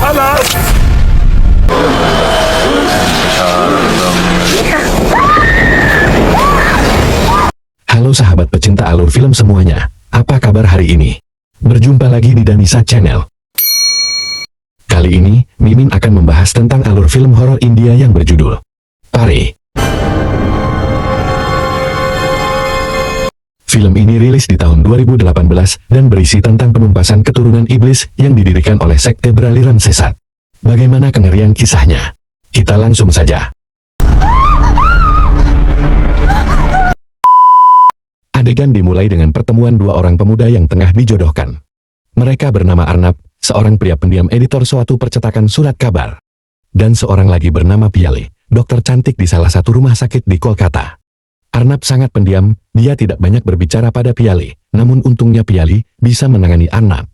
Halo sahabat pecinta alur film semuanya, apa kabar hari ini? Berjumpa lagi di Danisa Channel. Kali ini, Mimin akan membahas tentang alur film horor India yang berjudul Pare. Film ini rilis di tahun 2018 dan berisi tentang penumpasan keturunan iblis yang didirikan oleh sekte beraliran sesat. Bagaimana kengerian kisahnya? Kita langsung saja. Adegan dimulai dengan pertemuan dua orang pemuda yang tengah dijodohkan. Mereka bernama Arnab, seorang pria pendiam editor suatu percetakan surat kabar. Dan seorang lagi bernama Piali, dokter cantik di salah satu rumah sakit di Kolkata. Arnab sangat pendiam, dia tidak banyak berbicara pada Piali, namun untungnya Piali bisa menangani Arnab.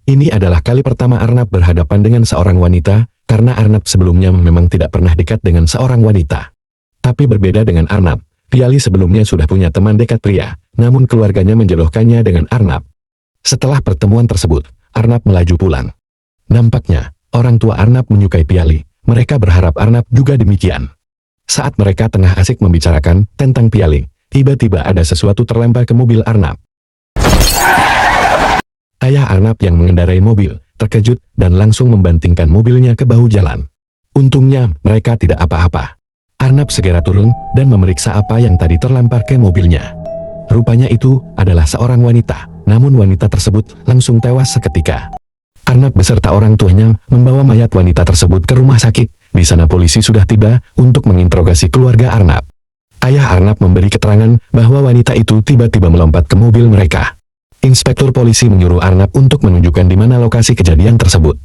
Ini adalah kali pertama Arnab berhadapan dengan seorang wanita, karena Arnab sebelumnya memang tidak pernah dekat dengan seorang wanita. Tapi berbeda dengan Arnab, Piali sebelumnya sudah punya teman dekat pria, namun keluarganya menjodohkannya dengan Arnab. Setelah pertemuan tersebut, Arnab melaju pulang. Nampaknya, orang tua Arnab menyukai Piali, mereka berharap Arnab juga demikian. Saat mereka tengah asik membicarakan tentang Piali, tiba-tiba ada sesuatu terlempar ke mobil Arnab. Ayah Arnab yang mengendarai mobil, terkejut dan langsung membantingkan mobilnya ke bahu jalan. Untungnya, mereka tidak apa-apa. Arnab segera turun dan memeriksa apa yang tadi terlempar ke mobilnya. Rupanya itu adalah seorang wanita, namun wanita tersebut langsung tewas seketika. Arnab beserta orang tuanya membawa mayat wanita tersebut ke rumah sakit. Di sana polisi sudah tiba untuk menginterogasi keluarga Arnab. Ayah Arnab memberi keterangan bahwa wanita itu tiba-tiba melompat ke mobil mereka. Inspektur polisi menyuruh Arnab untuk menunjukkan di mana lokasi kejadian tersebut.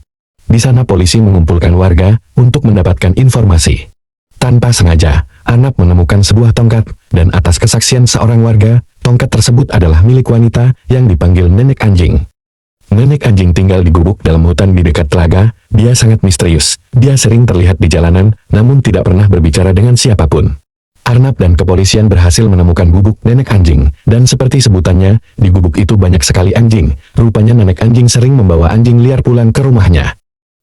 Di sana polisi mengumpulkan warga untuk mendapatkan informasi. Tanpa sengaja, Arnab menemukan sebuah tongkat, dan atas kesaksian seorang warga, tongkat tersebut adalah milik wanita yang dipanggil Nenek Anjing. Nenek Anjing tinggal di gubuk dalam hutan di dekat telaga. Dia sangat misterius. Dia sering terlihat di jalanan, namun tidak pernah berbicara dengan siapapun. Arnab dan kepolisian berhasil menemukan gubuk Nenek Anjing, dan seperti sebutannya, di gubuk itu banyak sekali anjing. Rupanya Nenek Anjing sering membawa anjing liar pulang ke rumahnya.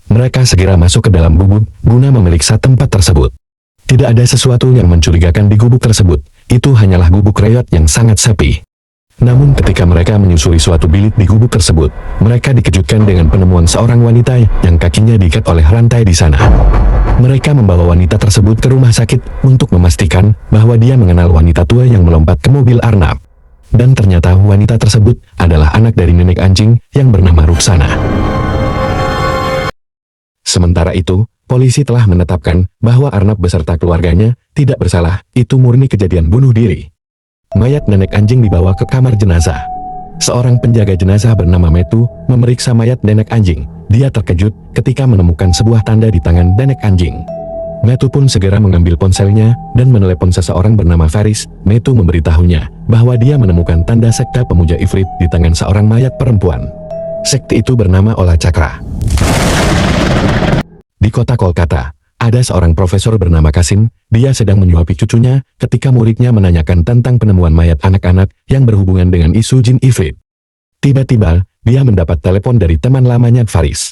Mereka segera masuk ke dalam gubuk, guna memeriksa tempat tersebut. Tidak ada sesuatu yang mencurigakan di gubuk tersebut. Itu hanyalah gubuk reot yang sangat sepi. Namun ketika mereka menyusuri suatu bilik di gubuk tersebut, mereka dikejutkan dengan penemuan seorang wanita yang kakinya diikat oleh rantai di sana. Mereka membawa wanita tersebut ke rumah sakit untuk memastikan bahwa dia mengenal wanita tua yang melompat ke mobil Arnab. Dan ternyata wanita tersebut adalah anak dari Nenek Anjing yang bernama Ruksana. Sementara itu, polisi telah menetapkan bahwa Arnab beserta keluarganya tidak bersalah, itu murni kejadian bunuh diri. Mayat Nenek Anjing dibawa ke kamar jenazah. Seorang penjaga jenazah bernama Metu memeriksa mayat Nenek Anjing. Dia terkejut ketika menemukan sebuah tanda di tangan Nenek Anjing. Metu pun segera mengambil ponselnya dan menelepon seseorang bernama Faris. Metu memberitahunya bahwa dia menemukan tanda sekte pemuja Ifrit di tangan seorang mayat perempuan. Sekte itu bernama Ola Cakra. Di kota Kolkata, ada seorang profesor bernama Kasim. Dia sedang menyuapi cucunya ketika muridnya menanyakan tentang penemuan mayat anak-anak yang berhubungan dengan isu jin Ifrit. Tiba-tiba, dia mendapat telepon dari teman lamanya Faris.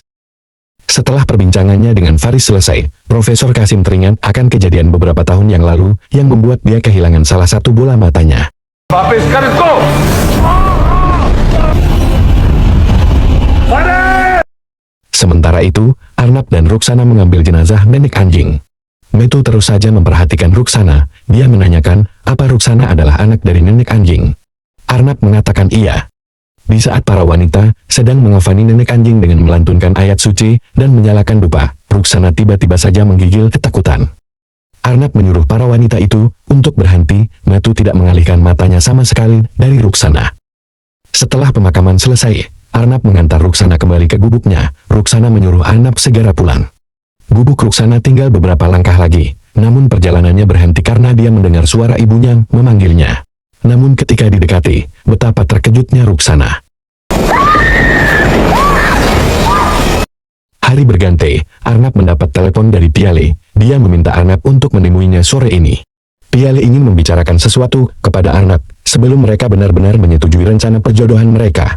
Setelah perbincangannya dengan Faris selesai, Profesor Kasim teringat akan kejadian beberapa tahun yang lalu yang membuat dia kehilangan salah satu bola matanya. Sementara itu, Arnab dan Ruksana mengambil jenazah Nenek Anjing. Metu terus saja memperhatikan Ruksana. Dia menanyakan, apa Ruksana adalah anak dari Nenek Anjing? Arnab mengatakan iya. Di saat para wanita sedang mengafani Nenek Anjing dengan melantunkan ayat suci dan menyalakan dupa, Ruksana tiba-tiba saja menggigil ketakutan. Arnab menyuruh para wanita itu untuk berhenti. Metu tidak mengalihkan matanya sama sekali dari Ruksana. Setelah pemakaman selesai, Arnab mengantar Ruksana kembali ke gubuknya. Ruksana menyuruh Arnab segera pulang. Gubuk Ruksana tinggal beberapa langkah lagi, namun perjalanannya berhenti karena dia mendengar suara ibunya memanggilnya. Namun ketika didekati, betapa terkejutnya Ruksana. Hari berganti, Arnab mendapat telepon dari Piali. Dia meminta Arnab untuk menemuinya sore ini. Piali ingin membicarakan sesuatu kepada Arnab sebelum mereka benar-benar menyetujui rencana perjodohan mereka.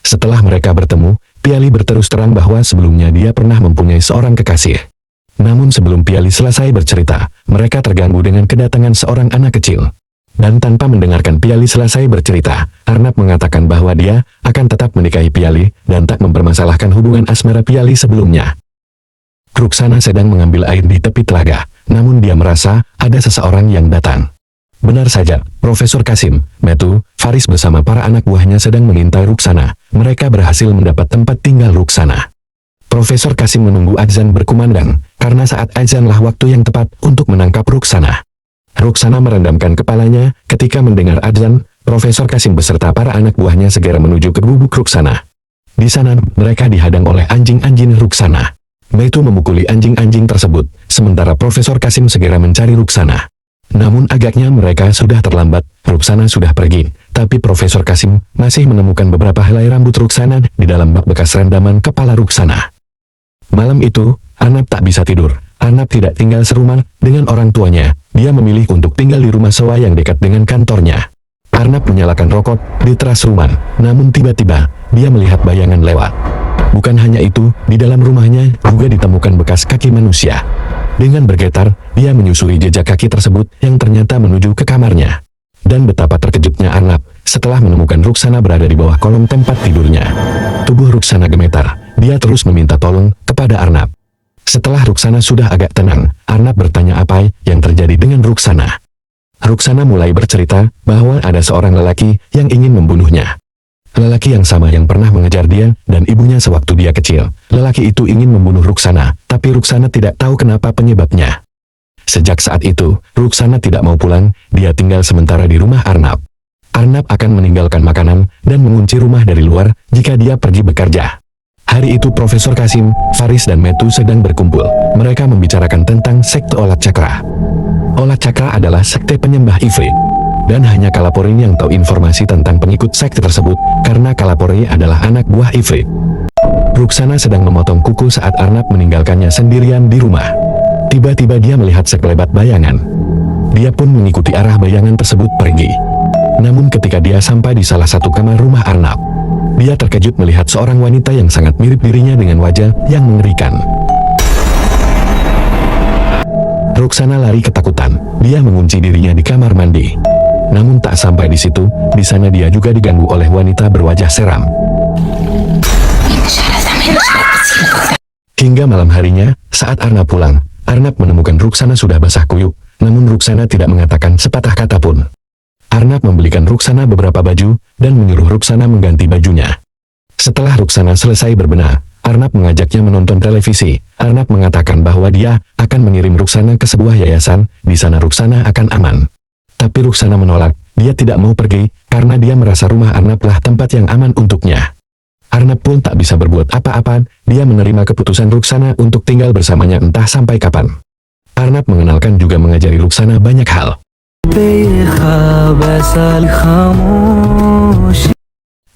Setelah mereka bertemu, Piali berterus terang bahwa sebelumnya dia pernah mempunyai seorang kekasih. Namun sebelum Piali selesai bercerita, mereka terganggu dengan kedatangan seorang anak kecil. Dan tanpa mendengarkan Piali selesai bercerita, Arnab mengatakan bahwa dia akan tetap menikahi Piali dan tak mempermasalahkan hubungan asmara Piali sebelumnya. Ruksana sedang mengambil air di tepi telaga, namun dia merasa ada seseorang yang datang. Benar saja, Profesor Kasim, Metu, Faris bersama para anak buahnya sedang mengintai Ruksana. Mereka berhasil mendapat tempat tinggal Ruksana. Profesor Kasim menunggu azan berkumandang, karena saat azanlah waktu yang tepat untuk menangkap Ruksana. Ruksana merendamkan kepalanya ketika mendengar azan. Profesor Kasim beserta para anak buahnya segera menuju ke gubuk Ruksana. Di sana, mereka dihadang oleh anjing-anjing Ruksana. Metu memukuli anjing-anjing tersebut, sementara Profesor Kasim segera mencari Ruksana. Namun agaknya mereka sudah terlambat, Ruksana sudah pergi, tapi Profesor Kasim masih menemukan beberapa helai rambut Ruksana di dalam bak bekas rendaman kepala Ruksana. Malam itu, Arnab tak bisa tidur. Arnab tidak tinggal serumah dengan orang tuanya, dia memilih untuk tinggal di rumah sewa yang dekat dengan kantornya. Arnab menyalakan rokok di teras rumah, namun tiba-tiba, dia melihat bayangan lewat. Bukan hanya itu, di dalam rumahnya juga ditemukan bekas kaki manusia. Dengan bergetar, dia menyusuri jejak kaki tersebut yang ternyata menuju ke kamarnya. Dan betapa terkejutnya Arnab setelah menemukan Ruksana berada di bawah kolong tempat tidurnya. Tubuh Ruksana gemetar, dia terus meminta tolong kepada Arnab. Setelah Ruksana sudah agak tenang, Arnab bertanya apa yang terjadi dengan Ruksana. Ruksana mulai bercerita bahwa ada seorang lelaki yang ingin membunuhnya. Lelaki yang sama yang pernah mengejar dia dan ibunya sewaktu dia kecil. Lelaki itu ingin membunuh Ruksana, tapi Ruksana tidak tahu kenapa penyebabnya. Sejak saat itu, Ruksana tidak mau pulang, dia tinggal sementara di rumah Arnab. Arnab akan meninggalkan makanan dan mengunci rumah dari luar jika dia pergi bekerja. Hari itu Profesor Kasim, Faris dan Metu sedang berkumpul. Mereka membicarakan tentang sekte Olat Cakra. Olat Cakra adalah sekte penyembah Ifrit. Dan hanya Kalapori yang tahu informasi tentang pengikut sekte tersebut, karena Kalapori adalah anak buah Ifrit. Ruksana sedang memotong kuku saat Arnab meninggalkannya sendirian di rumah. Tiba-tiba dia melihat sekelebat bayangan. Dia pun mengikuti arah bayangan tersebut pergi. Namun ketika dia sampai di salah satu kamar rumah Arnab, dia terkejut melihat seorang wanita yang sangat mirip dirinya dengan wajah yang mengerikan. Ruksana lari ketakutan, dia mengunci dirinya di kamar mandi. Namun tak sampai di situ, di sana dia juga diganggu oleh wanita berwajah seram. Hingga malam harinya, saat Arnab pulang, Arnab menemukan Ruksana sudah basah kuyup, namun Ruksana tidak mengatakan sepatah kata pun. Arnab membelikan Ruksana beberapa baju, dan menyuruh Ruksana mengganti bajunya. Setelah Ruksana selesai berbenah, Arnab mengajaknya menonton televisi. Arnab mengatakan bahwa dia akan mengirim Ruksana ke sebuah yayasan, di sana Ruksana akan aman. Tapi Ruksana menolak, dia tidak mau pergi, karena dia merasa rumah Arnablah tempat yang aman untuknya. Arnab pun tak bisa berbuat apa-apa, dia menerima keputusan Ruksana untuk tinggal bersamanya entah sampai kapan. Arnab mengenalkan juga mengajari Ruksana banyak hal.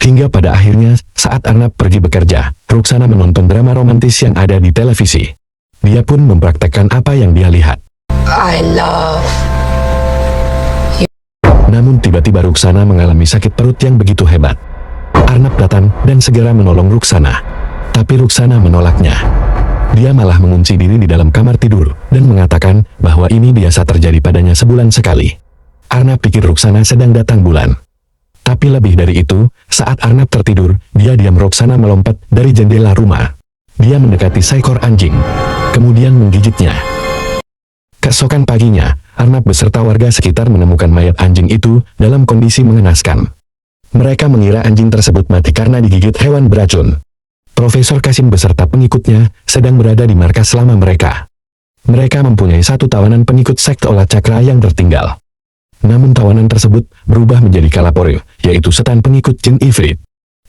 Hingga pada akhirnya, saat Arnab pergi bekerja, Ruksana menonton drama romantis yang ada di televisi. Dia pun mempraktekkan apa yang dia lihat. I love. Namun tiba-tiba Ruksana mengalami sakit perut yang begitu hebat. Arnab datang dan segera menolong Ruksana. Tapi Ruksana menolaknya. Dia malah mengunci diri di dalam kamar tidur, dan mengatakan bahwa ini biasa terjadi padanya sebulan sekali. Arnab pikir Ruksana sedang datang bulan. Tapi lebih dari itu, saat Arnab tertidur, dia diam Ruksana melompat dari jendela rumah. Dia mendekati seekor anjing, kemudian menggigitnya. Keesokan paginya, Arnab beserta warga sekitar menemukan mayat anjing itu dalam kondisi mengenaskan. Mereka mengira anjing tersebut mati karena digigit hewan beracun. Profesor Kasim beserta pengikutnya sedang berada di markas selama mereka. Mereka mempunyai satu tawanan pengikut sekte Olat Cakra yang tertinggal. Namun tawanan tersebut berubah menjadi Kalapori, yaitu setan pengikut jin Ifrit.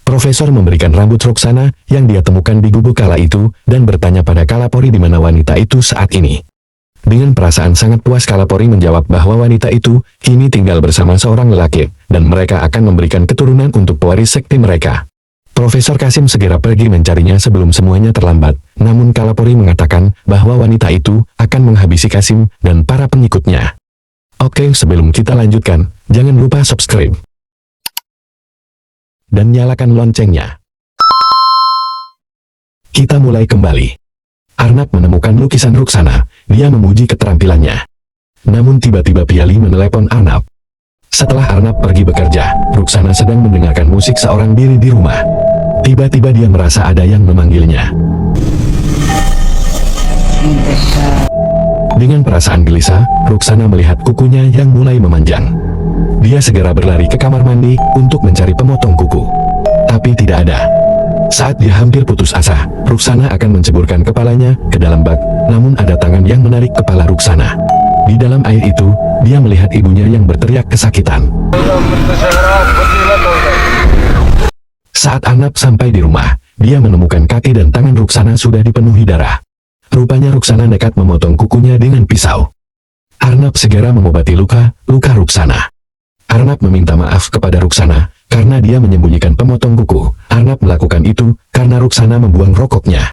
Profesor memberikan rambut Ruksana yang dia temukan di gubuk kala itu, dan bertanya pada Kalapori di mana wanita itu saat ini. Dengan perasaan sangat puas Kalapori menjawab bahwa wanita itu kini tinggal bersama seorang lelaki, dan mereka akan memberikan keturunan untuk pewaris sekte mereka. Profesor Kasim segera pergi mencarinya sebelum semuanya terlambat, namun Kalapori mengatakan bahwa wanita itu akan menghabisi Kasim dan para pengikutnya. Oke, sebelum kita lanjutkan, jangan lupa subscribe dan nyalakan loncengnya. Kita mulai kembali. Arnab menemukan lukisan Ruksana. Dia memuji keterampilannya. Namun tiba-tiba Piali menelepon Arnab. Setelah Arnab pergi bekerja, Ruksana sedang mendengarkan musik seorang diri di rumah. Tiba-tiba dia merasa ada yang memanggilnya. Dengan perasaan gelisah, Ruksana melihat kukunya yang mulai memanjang. Dia segera berlari ke kamar mandi untuk mencari pemotong kuku. Tapi tidak ada. Saat dia hampir putus asa, Ruksana akan menceburkan kepalanya ke dalam bak, namun ada tangan yang menarik kepala Ruksana. Di dalam air itu, dia melihat ibunya yang berteriak kesakitan. Saat Arnab sampai di rumah, dia menemukan kaki dan tangan Ruksana sudah dipenuhi darah. Rupanya Ruksana nekat memotong kukunya dengan pisau. Arnab segera mengobati luka Ruksana. Arnab meminta maaf kepada Ruksana karena dia menyembunyikan pemotong kuku. Arnab melakukan itu karena Ruksana membuang rokoknya.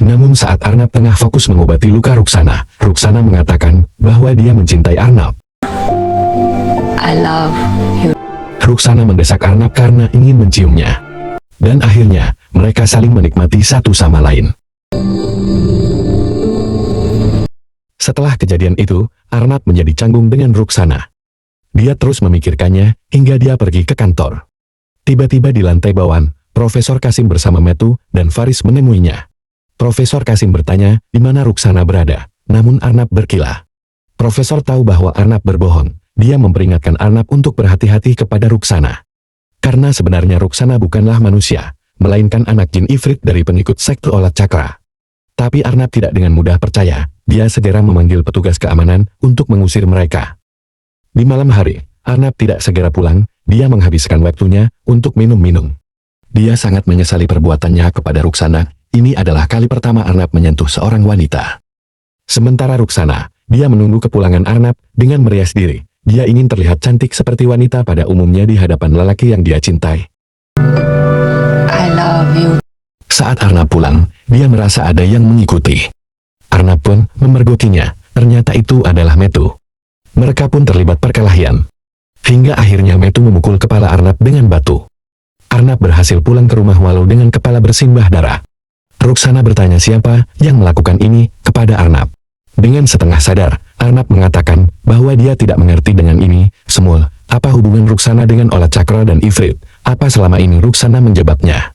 Namun saat Arnab tengah fokus mengobati luka Ruksana, Ruksana mengatakan bahwa dia mencintai Arnab. I love you. Ruksana mendesak Arnab karena ingin menciumnya. Dan akhirnya, mereka saling menikmati satu sama lain. Setelah kejadian itu, Arnab menjadi canggung dengan Ruksana. Dia terus memikirkannya hingga dia pergi ke kantor. Tiba-tiba di lantai bawah, Profesor Kasim bersama Metu dan Faris menemuinya. Profesor Kasim bertanya di mana Ruksana berada, namun Arnab berkilah. Profesor tahu bahwa Arnab berbohong. Dia memperingatkan Arnab untuk berhati-hati kepada Ruksana. Karena sebenarnya Ruksana bukanlah manusia, melainkan anak jin ifrit dari pengikut sekte Olat Cakra. Tapi Arnab tidak dengan mudah percaya. Dia segera memanggil petugas keamanan untuk mengusir mereka. Di malam hari, Arnab tidak segera pulang. Dia menghabiskan waktunya untuk minum-minum. Dia sangat menyesali perbuatannya kepada Ruksana. Ini adalah kali pertama Arnab menyentuh seorang wanita. Sementara Ruksana, dia menunggu kepulangan Arnab dengan merias diri. Dia ingin terlihat cantik seperti wanita pada umumnya di hadapan lelaki yang dia cintai. I love you. Saat Arnab pulang, dia merasa ada yang mengikuti. Arnab pun memergokinya. Ternyata itu adalah Metu. Mereka pun terlibat perkelahian. Hingga akhirnya Metu memukul kepala Arnab dengan batu. Arnab berhasil pulang ke rumah walau dengan kepala bersimbah darah. Ruksana bertanya siapa yang melakukan ini kepada Arnab. Dengan setengah sadar, Arnab mengatakan bahwa dia tidak mengerti dengan ini. Semul, apa hubungan Ruksana dengan Olat Cakra dan Ifrit? Apa selama ini Ruksana menjebaknya?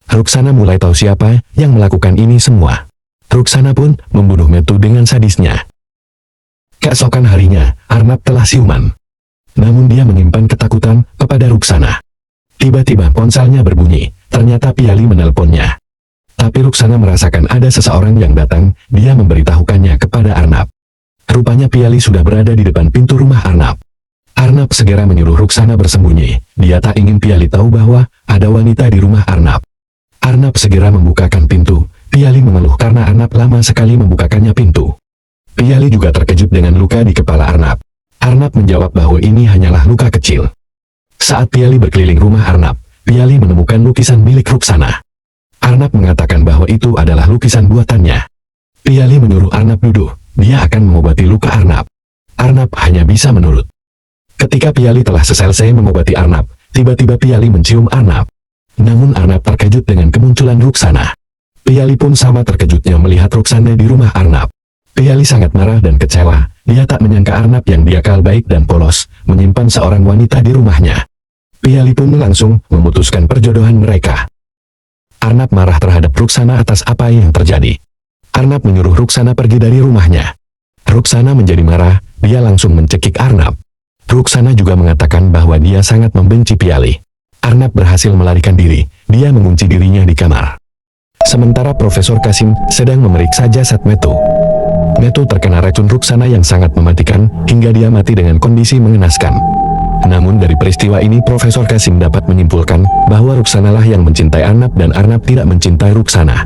Ruksana mulai tahu siapa yang melakukan ini semua. Ruksana pun membunuh Metu dengan sadisnya. Keesokan harinya, Arnab telah siuman. Namun dia menyimpan ketakutan kepada Ruksana. Tiba-tiba ponselnya berbunyi, ternyata Piali menelponnya. Tapi Ruksana merasakan ada seseorang yang datang, dia memberitahukannya kepada Arnab. Rupanya Piali sudah berada di depan pintu rumah Arnab. Arnab segera menyuruh Ruksana bersembunyi, dia tak ingin Piali tahu bahwa ada wanita di rumah Arnab. Arnab segera membukakan pintu, Piali mengeluh karena Arnab lama sekali membukakannya pintu. Piali juga terkejut dengan luka di kepala Arnab. Arnab menjawab bahwa ini hanyalah luka kecil. Saat Piali berkeliling rumah Arnab, Piali menemukan lukisan milik Ruksana. Arnab mengatakan bahwa itu adalah lukisan buatannya. Piali menyuruh Arnab duduk, dia akan mengobati luka Arnab. Arnab hanya bisa menurut. Ketika Piali telah selesai mengobati Arnab, tiba-tiba Piali mencium Arnab. Namun Arnab terkejut dengan kemunculan Ruksana. Piali pun sama terkejutnya melihat Ruksana di rumah Arnab. Piali sangat marah dan kecewa. Dia tak menyangka Arnab yang diakal baik dan polos, menyimpan seorang wanita di rumahnya. Piali pun langsung memutuskan perjodohan mereka. Arnab marah terhadap Ruksana atas apa yang terjadi. Arnab menyuruh Ruksana pergi dari rumahnya. Ruksana menjadi marah, dia langsung mencekik Arnab. Ruksana juga mengatakan bahwa dia sangat membenci Piali. Arnab berhasil melarikan diri, dia mengunci dirinya di kamar. Sementara Profesor Kasim sedang memeriksa jasad Metu. Metu terkena racun Ruksana yang sangat mematikan, hingga dia mati dengan kondisi mengenaskan. Namun dari peristiwa ini Profesor Kasim dapat menyimpulkan bahwa Ruksana lah yang mencintai Arnab dan Arnab tidak mencintai Ruksana.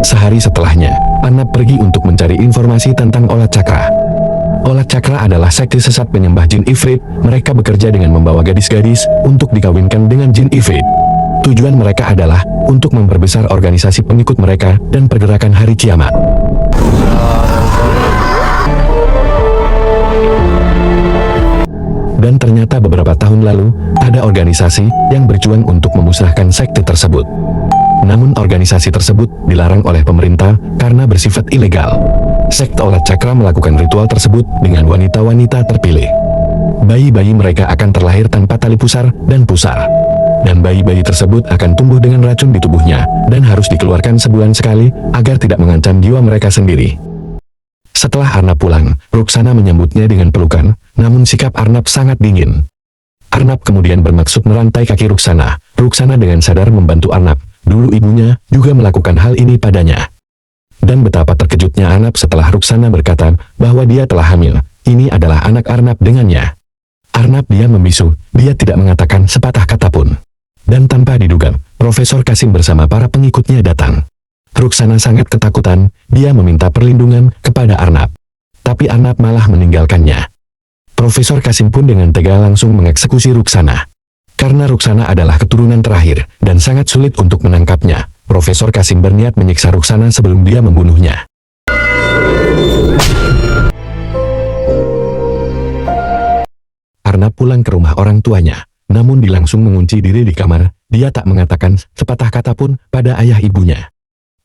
Sehari setelahnya, Arnab pergi untuk mencari informasi tentang Olat Cakra. Olat Cakra adalah sekte sesat penyembah jin Ifrit. Mereka bekerja dengan membawa gadis-gadis untuk dikawinkan dengan jin Ifrit. Tujuan mereka adalah untuk memperbesar organisasi pengikut mereka dan pergerakan hari kiamat. Dan ternyata beberapa tahun lalu, ada organisasi yang berjuang untuk memusnahkan sekte tersebut. Namun organisasi tersebut dilarang oleh pemerintah karena bersifat ilegal. Sekte Olat Cakra melakukan ritual tersebut dengan wanita-wanita terpilih. Bayi-bayi mereka akan terlahir tanpa tali pusar dan pusar. Dan bayi-bayi tersebut akan tumbuh dengan racun di tubuhnya dan harus dikeluarkan sebulan sekali agar tidak mengancam jiwa mereka sendiri. Setelah Arnab pulang, Ruksana menyambutnya dengan pelukan, namun sikap Arnab sangat dingin. Arnab kemudian bermaksud merantai kaki Ruksana. Ruksana dengan sadar membantu Arnab. Dulu ibunya juga melakukan hal ini padanya. Dan betapa terkejutnya Arnab setelah Ruksana berkata bahwa dia telah hamil. Ini adalah anak Arnab dengannya. Arnab diam membisu, dia tidak mengatakan sepatah kata pun. Dan tanpa diduga, Profesor Kasim bersama para pengikutnya datang. Ruksana sangat ketakutan, dia meminta perlindungan kepada Arnab. Tapi Arnab malah meninggalkannya. Profesor Kasim pun dengan tega langsung mengeksekusi Ruksana. Karena Ruksana adalah keturunan terakhir, dan sangat sulit untuk menangkapnya, Profesor Kasim berniat menyiksa Ruksana sebelum dia membunuhnya. Arnab pulang ke rumah orang tuanya, namun dia langsung mengunci diri di kamar. Dia tak mengatakan sepatah kata pun pada ayah ibunya.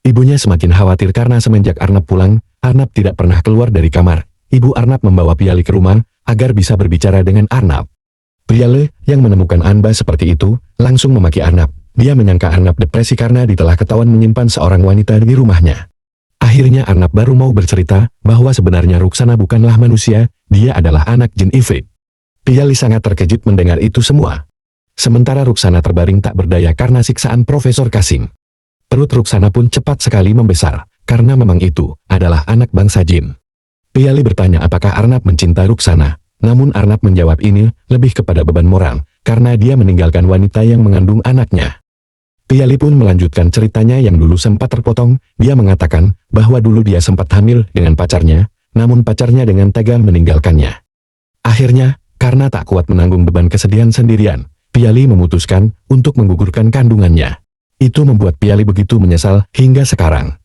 Ibunya semakin khawatir karena semenjak Arnab pulang, Arnab tidak pernah keluar dari kamar. Ibu Arnab membawa Piali ke rumah agar bisa berbicara dengan Arnab. Piali yang menemukan Anba seperti itu langsung memaki Arnab. Dia menyangka Arnab depresi karena ditelah ketahuan menyimpan seorang wanita di rumahnya. Akhirnya Arnab baru mau bercerita bahwa sebenarnya Ruksana bukanlah manusia, dia adalah anak jin Ifrit. Piali sangat terkejut mendengar itu semua. Sementara Ruksana terbaring tak berdaya karena siksaan Profesor Kasim. Perut Ruksana pun cepat sekali membesar, karena memang itu adalah anak bangsa jin. Piali bertanya apakah Arnab mencintai Ruksana, namun Arnab menjawab ini lebih kepada beban moral, karena dia meninggalkan wanita yang mengandung anaknya. Piali pun melanjutkan ceritanya yang dulu sempat terpotong. Dia mengatakan bahwa dulu dia sempat hamil dengan pacarnya, namun pacarnya dengan tega meninggalkannya. Akhirnya, karena tak kuat menanggung beban kesedihan sendirian, Piali memutuskan untuk menggugurkan kandungannya. Itu membuat Piali begitu menyesal hingga sekarang.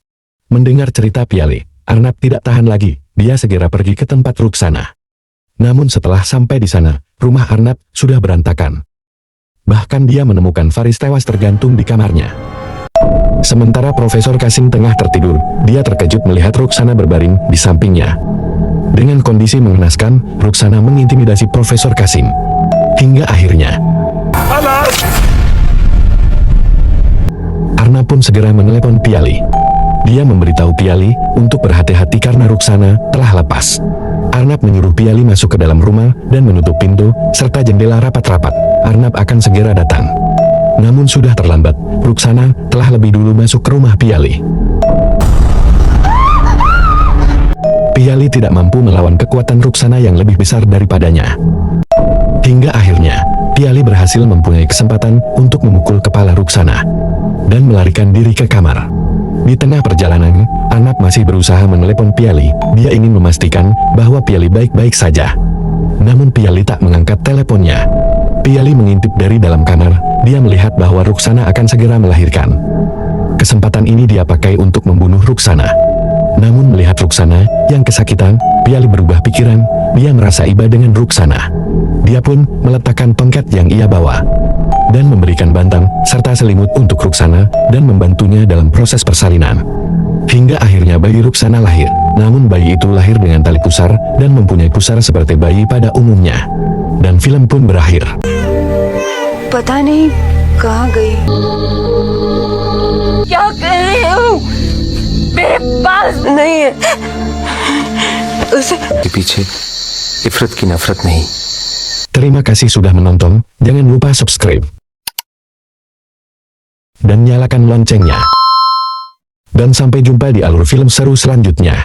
Mendengar cerita Piali, Arnab tidak tahan lagi, dia segera pergi ke tempat Ruksana. Namun setelah sampai di sana, rumah Arnab sudah berantakan. Bahkan dia menemukan Faris tewas tergantung di kamarnya. Sementara Profesor Kasim tengah tertidur, dia terkejut melihat Ruksana berbaring di sampingnya. Dengan kondisi mengenaskan, Ruksana mengintimidasi Profesor Kasim. Hingga akhirnya, Arnab pun segera menelepon Piali. Dia memberitahu Piali untuk berhati-hati karena Ruksana telah lepas. Arnab menyuruh Piali masuk ke dalam rumah dan menutup pintu serta jendela rapat-rapat. Arnab akan segera datang. Namun sudah terlambat, Ruksana telah lebih dulu masuk ke rumah Piali. Piali tidak mampu melawan kekuatan Ruksana yang lebih besar daripadanya. Hingga akhirnya, Piali berhasil mempunyai kesempatan untuk memukul kepala Ruksana dan melarikan diri ke kamar. Di tengah perjalanan, Arnab masih berusaha menelepon Piali. Dia ingin memastikan bahwa Piali baik-baik saja. Namun Piali tak mengangkat teleponnya. Piali mengintip dari dalam kamar. Dia melihat bahwa Ruksana akan segera melahirkan. Kesempatan ini dia pakai untuk membunuh Ruksana. Namun melihat Ruksana yang kesakitan, Piali berubah pikiran. Dia merasa iba dengan Ruksana. Dia pun meletakkan tongkat yang ia bawa dan memberikan bantal serta selimut untuk Ruksana dan membantunya dalam proses persalinan. Hingga akhirnya bayi Ruksana lahir. Namun bayi itu lahir dengan tali pusar dan mempunyai pusar seperti bayi pada umumnya. Dan film pun berakhir. पता नहीं कहाँ गई क्या कर रही हूँ मेरे पास नहीं है उसे के पीछे इफरत की नफरत नहीं। Terima kasih sudah menonton, jangan lupa subscribe dan nyalakan loncengnya. Dan sampai jumpa di alur film seru selanjutnya.